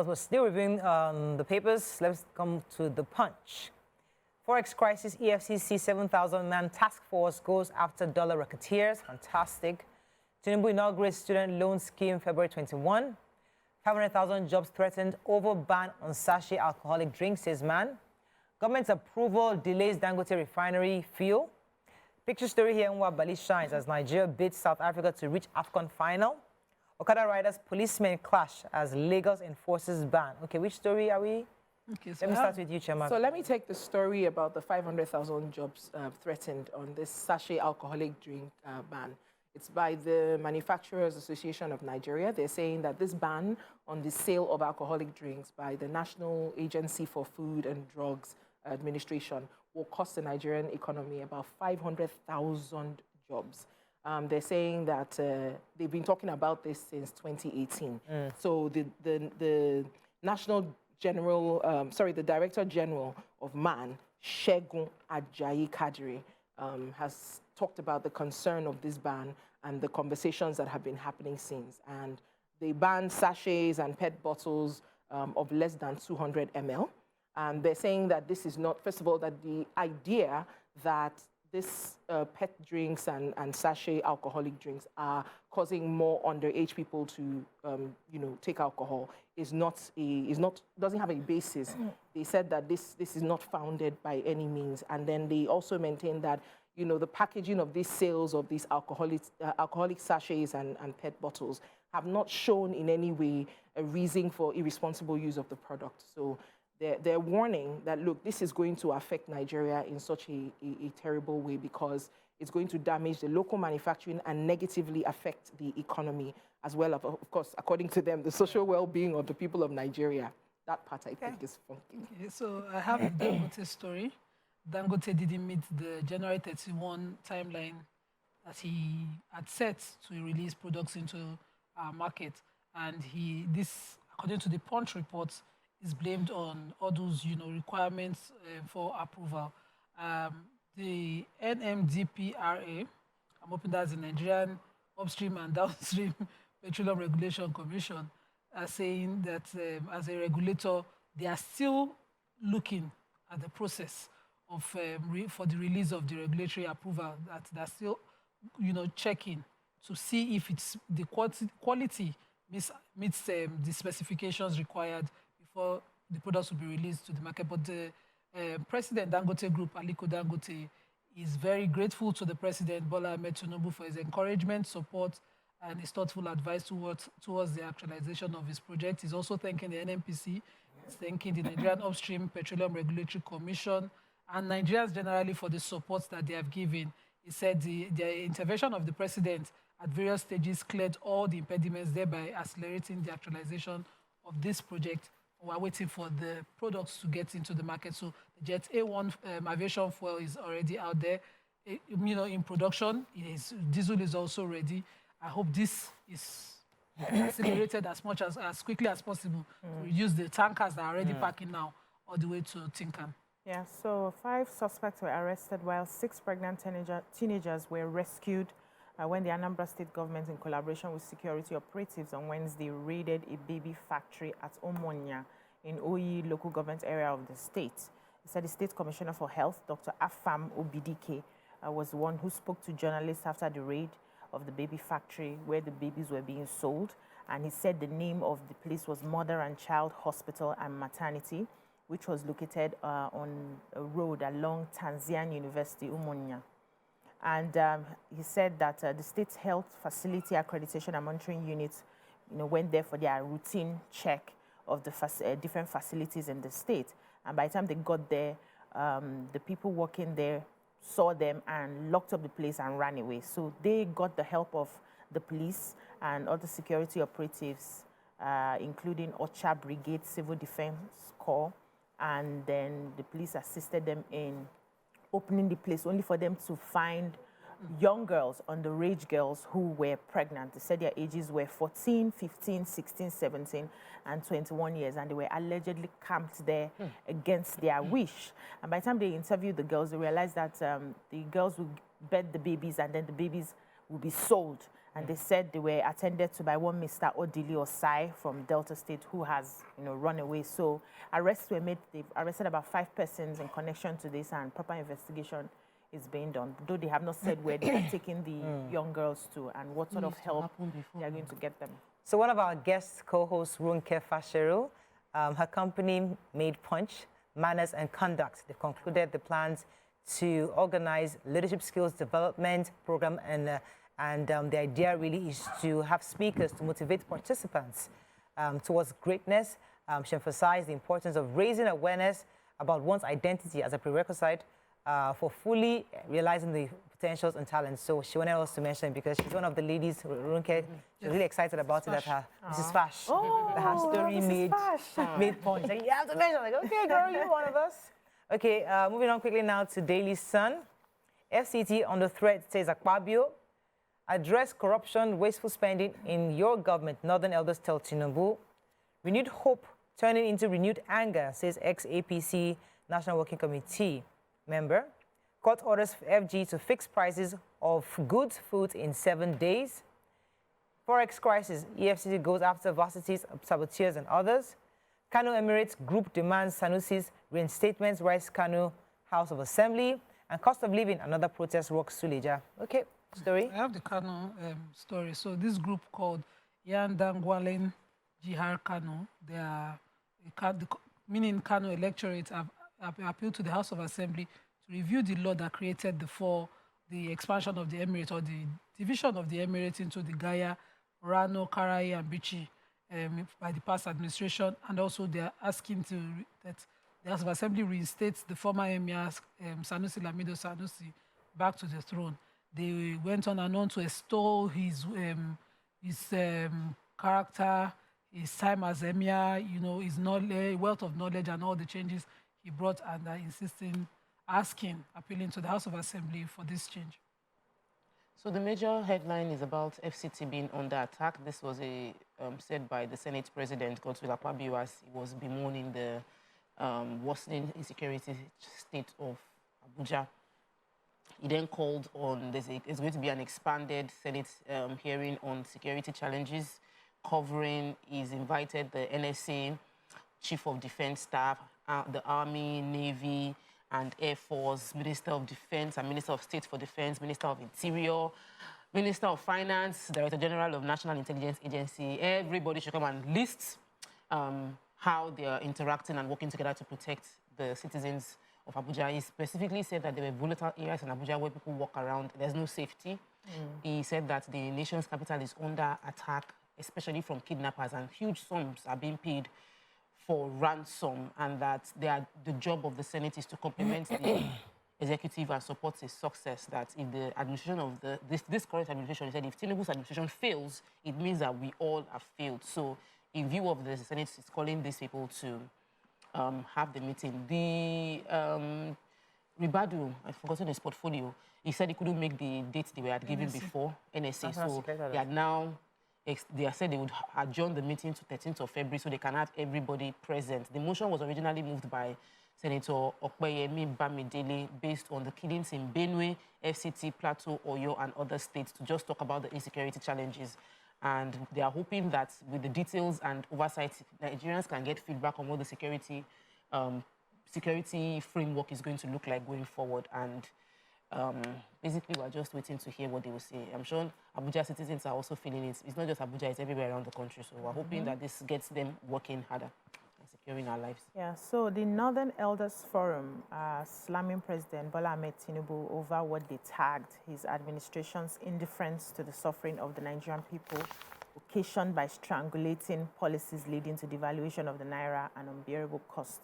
We're still reviewing the papers. Let's come to the punch. Forex crisis, EFCC 7,000-man task force goes after dollar racketeers. Fantastic. Tinubu inaugurates student loan scheme February 21. 500,000 jobs threatened over ban on sachet alcoholic drinks, says man. Government approval delays Dangote refinery fuel. Picture story here in Bali shines as Nigeria beats South Africa to reach AFCON final. Okada riders, policemen clash as Lagos enforces ban. Okay, which story are we? Okay, so let me start with you, Chairman. So let me take the story about the 500,000 jobs threatened on this sachet alcoholic drink ban. It's by the Manufacturers Association of Nigeria. They're saying that this ban on the sale of alcoholic drinks by the National Agency for Food and Drugs Administration will cost the Nigerian economy about 500,000 jobs. They're saying that they've been talking about this since 2018. So the National General, the Director General of MAN, Segun Ajayi Kadiri, has talked about the concern of this ban and the conversations that have been happening since. And they banned sachets and PET bottles of less than 200 ml. And they're saying that this is not, first of all, that the idea that this PET drinks and sachet alcoholic drinks are causing more underage people to, take alcohol doesn't have a basis. They said that this is not founded by any means, and then they also maintain that the packaging of these sales of these alcoholic sachets and PET bottles have not shown in any way a reason for irresponsible use of the product. So they're warning that, look, this is going to affect Nigeria in such a terrible way because it's going to damage the local manufacturing and negatively affect the economy as well as, of course, according to them, the social well-being of the people of Nigeria. That part, I think, is funky. Okay, so I have the Dangote story. Dangote didn't meet the January 31 timeline that he had set to release products into our market. And this, according to the Punch reports, is blamed on all those, requirements for approval. The NMDPRA, I'm hoping that's the Nigerian Upstream and Downstream Petroleum Regulation Commission, are saying that as a regulator, they are still looking at the process of for the release of the regulatory approval. That they're still, checking to see if it's the quality meets the specifications required before the products will be released to the market. But the President Dangote Group, Aliko Dangote, is very grateful to the President, Bola Ahmed Tinubu, for his encouragement, support, and his thoughtful advice towards the actualization of his project. He's also thanking the NNPC, he's thanking the Nigerian Upstream Petroleum Regulatory Commission, and Nigerians generally for the support that they have given. He said the intervention of the President at various stages cleared all the impediments, thereby accelerating the actualization of this project. We're waiting for the products to get into the market. So the Jet A1 aviation fuel is already out there, in production. Diesel is also ready. I hope this is accelerated as quickly as possible to reduce the tankers that are already parking now all the way to Tinkan. Yeah, so 5 suspects were arrested while 6 pregnant teenagers were rescued when the Anambra State Government, in collaboration with security operatives on Wednesday, raided a baby factory at Umunya in Oyi Local Government Area of the state. He said the State Commissioner for Health, Dr. Afam Obidike, was the one who spoke to journalists after the raid of the baby factory where the babies were being sold. And he said the name of the place was Mother and Child Hospital and Maternity, which was located on a road along Tanzania University, Umunya. And he said that the State Health Facility Accreditation and Monitoring Units went there for their routine check of the different facilities in the state. And by the time they got there, the people working there saw them and locked up the place and ran away. So they got the help of the police and other security operatives, including Ocha Brigade, Civil Defense Corps, and then the police assisted them in opening the place, only for them to find young girls, underage girls who were pregnant. They said their ages were 14, 15, 16, 17, and 21 years, and they were allegedly camped there against their wish. And by the time they interviewed the girls, they realized that the girls would bed the babies, and then the babies would be sold, And they said they were attended to by one Mr. Odili Osai from Delta State who has, run away. So arrests were made. They've arrested about 5 persons in connection to this, and proper investigation is being done. Though they have not said where they are taking the young girls to and what sort of help they are going to get them. So one of our guest co-hosts, Runke Fasheru, her company Made Punch, Manners and Conduct. They've concluded the plans to organize leadership skills development program, and the idea really is to have speakers to motivate participants towards greatness. She emphasized the importance of raising awareness about one's identity as a prerequisite for fully realizing the potentials and talents. So she wanted us to mention, because she's one of the ladies, Runke, she's really excited about it, that her Mrs. Fash, that her story made points. Like, you have to mention, like, okay, girl, you're one of us. Okay, moving on quickly now to Daily Sun. FCT on the thread says, Akpabio, address corruption, wasteful spending in your government, Northern Elders tell Tinubu. Renewed hope turning into renewed anger, says ex-APC National Working Committee member. Court orders FG to fix prices of goods, food in 7 days. Forex crisis, EFCC goes after varsities, saboteurs and others. Kano Emirates Group demands Sanusi's reinstatements, rise Kano House of Assembly. And cost of living, another protest rocks Suleja. Okay, story? I have the Kano story. So this group called Yandangwalen Jihar Kano, they are, meaning Kano electorate, have appealed to the House of Assembly to review the law that created the expansion of the emirate, or the division of the emirate into the Gaya, Rano, Karai, and Bichi by the past administration. And also they are asking that the House of Assembly reinstates the former emir Sanusi Lamido Sanusi back to the throne. They went on and on to extol his character, his time as emir, his knowledge, wealth of knowledge, and all the changes he brought, and are appealing to the House of Assembly for this change. So the major headline is about FCT being under attack. This was said by the Senate President, Godswill Akpabio, as he was bemoaning the worsening insecurity state of Abuja. He then called on, there's going to be an expanded Senate hearing on security challenges, he's invited the NSA, Chief of Defense Staff, the Army, Navy, and Air Force, Minister of Defense and Minister of State for Defense, Minister of Interior, Minister of Finance, Director General of National Intelligence Agency. Everybody should come and list how they are interacting and working together to protect the citizens of Abuja. He specifically said that there were volatile areas in Abuja where people walk around, there's no safety. He said that the nation's capital is under attack, especially from kidnappers, and huge sums are being paid for ransom, and that the job of the Senate is to complement the executive and support its success. That if the administration of this current administration, he said, if Tinubu's administration fails, it means that we all have failed. So in view of this, the Senate is calling these people to have the meeting. The Ribadu, I've forgotten his portfolio, he said he couldn't make the dates they were given before, NSA. So they are now, they said they would adjourn the meeting to 13th of February so they can have everybody present. The motion was originally moved by Senator Okpeyemi Bamidele based on the killings in Benue, FCT, Plateau, Oyo, and other states, to just talk about the insecurity challenges. And they are hoping that with the details and oversight, Nigerians can get feedback on what the security framework is going to look like going forward. And basically, we're just waiting to hear what they will say. I'm sure Abuja citizens are also feeling it. It's not just Abuja, it's everywhere around the country. So we're hoping that this gets them working harder and securing our lives. Yeah, so the Northern Elders Forum slamming President Bola Ahmed Tinubu over what they tagged his administration's indifference to the suffering of the Nigerian people, occasioned by strangulating policies leading to devaluation of the naira and unbearable cost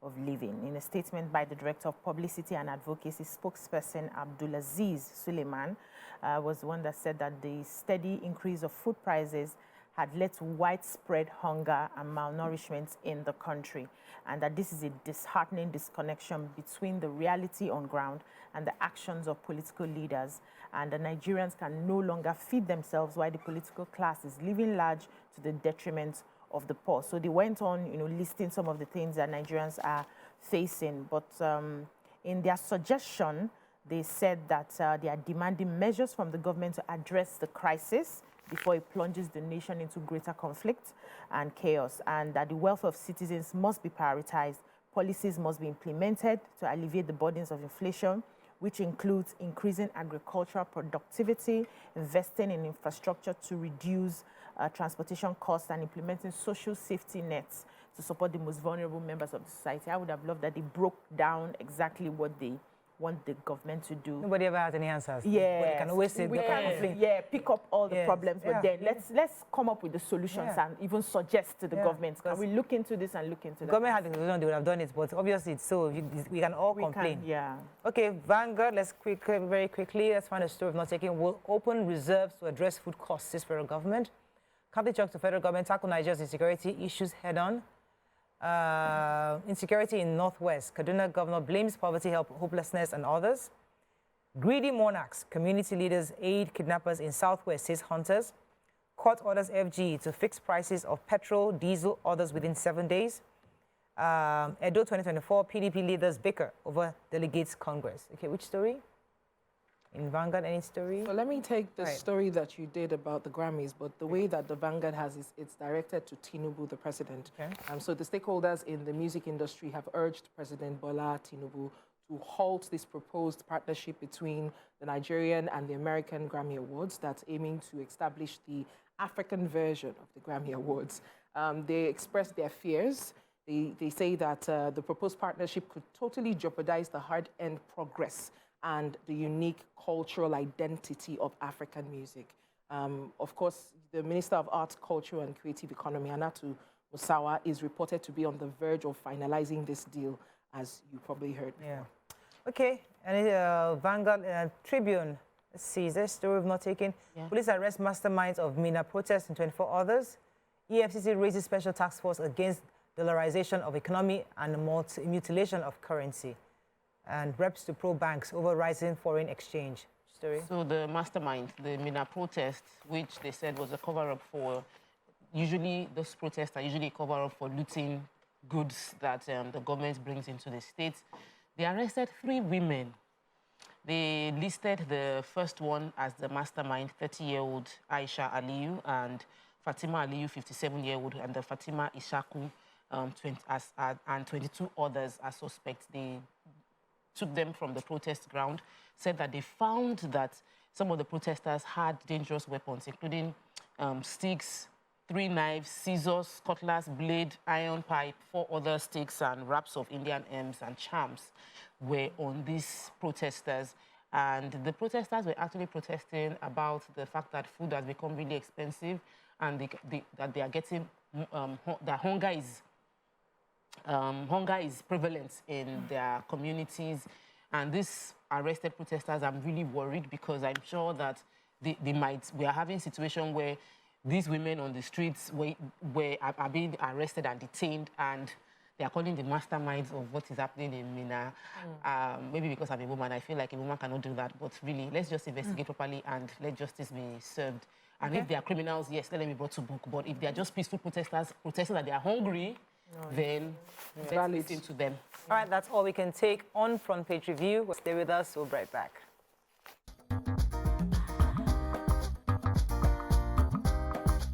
of living. In a statement by the Director of Publicity and Advocacy spokesperson Abdulaziz Suleiman was the one that said that the steady increase of food prices had led to widespread hunger and malnourishment in the country, and that this is a disheartening disconnection between the reality on ground and the actions of political leaders, and the Nigerians can no longer feed themselves while the political class is living large to the detriment of the poor. So they went on, listing some of the things that Nigerians are facing. But in their suggestion, They said that they are demanding measures from the government to address the crisis before it plunges the nation into greater conflict and chaos, and that the welfare of citizens must be prioritized. Policies must be implemented to alleviate the burdens of inflation, which includes increasing agricultural productivity, investing in infrastructure to reduce transportation costs, and implementing social safety nets to support the most vulnerable members of the society. I would have loved that they broke down exactly what they want the government to do. Nobody ever has any answers. Yeah, But you can always say, we can pick up all the problems, but then let's come up with the solutions and even suggest to the government. Can we look into this and look into that? The government had the solution, they would have done it, but obviously it's so we can all complain. Okay, Vanguard, very quickly, let's find a story of not taking. Will open reserves to address food costs, says federal government. Catholic Church to federal government tackle Nigeria's insecurity issues head on. Insecurity in Northwest. Kaduna governor blames poverty, hopelessness, and others. Greedy monarchs, community leaders aid kidnappers in Southwest, says hunters. Court orders FG to fix prices of petrol, diesel, others within 7 days. Edo 2024, PDP leaders bicker over delegates Congress. Okay, which story? In Vanguard, any story? So let me take the story that you did about the Grammys, but the way that the Vanguard has is it's directed to Tinubu, the president. Okay. So the stakeholders in the music industry have urged President Bola Tinubu to halt this proposed partnership between the Nigerian and the American Grammy Awards that's aiming to establish the African version of the Grammy Awards. They expressed their fears. They say that the proposed partnership could totally jeopardize the hard-earned progress and the unique cultural identity of African music. Of course, the Minister of Arts, Culture and Creative Economy, Anatu Musawa, is reported to be on the verge of finalizing this deal, as you probably heard before. Yeah. Okay, and Vanguard Tribune. Let's see, is there a story we've not taken? Yeah. Police arrest masterminds of Mina protests and 24 others. EFCC raises special task force against dollarization of economy and mutilation of currency. And reps to pro-banks over rising foreign exchange. Story? So the mastermind, the Mina protest, which they said was a cover-up for, usually those protests are usually a cover-up for looting goods that the government brings into the states. They arrested 3 women. They listed the first one as the mastermind, 30-year-old Aisha Aliyu, and Fatima Aliyu, 57-year-old, and the Fatima Ishaku, and 22 others as suspects. They took them from the protest ground, said that they found that some of the protesters had dangerous weapons, including sticks, 3 knives, scissors, cutlass, blade, iron pipe, 4 other sticks, and wraps of Indian hymns and charms were on these protesters. And the protesters were actually protesting about the fact that food has become really expensive and that they are getting, that hunger is prevalent in their communities. And these arrested protesters, I'm really worried because I'm sure that we are having a situation where these women on the streets are being arrested and detained, and they are calling the masterminds of what is happening in Mina. Maybe because I'm a woman, I feel like a woman cannot do that. But really, let's just investigate properly and let justice be served. And if they are criminals, yes, let them be brought to book. But if they are just peaceful protesters protesting that they are hungry, then let's listen to them. All right, that's all we can take on Front Page Review. Stay with us. We'll be right back.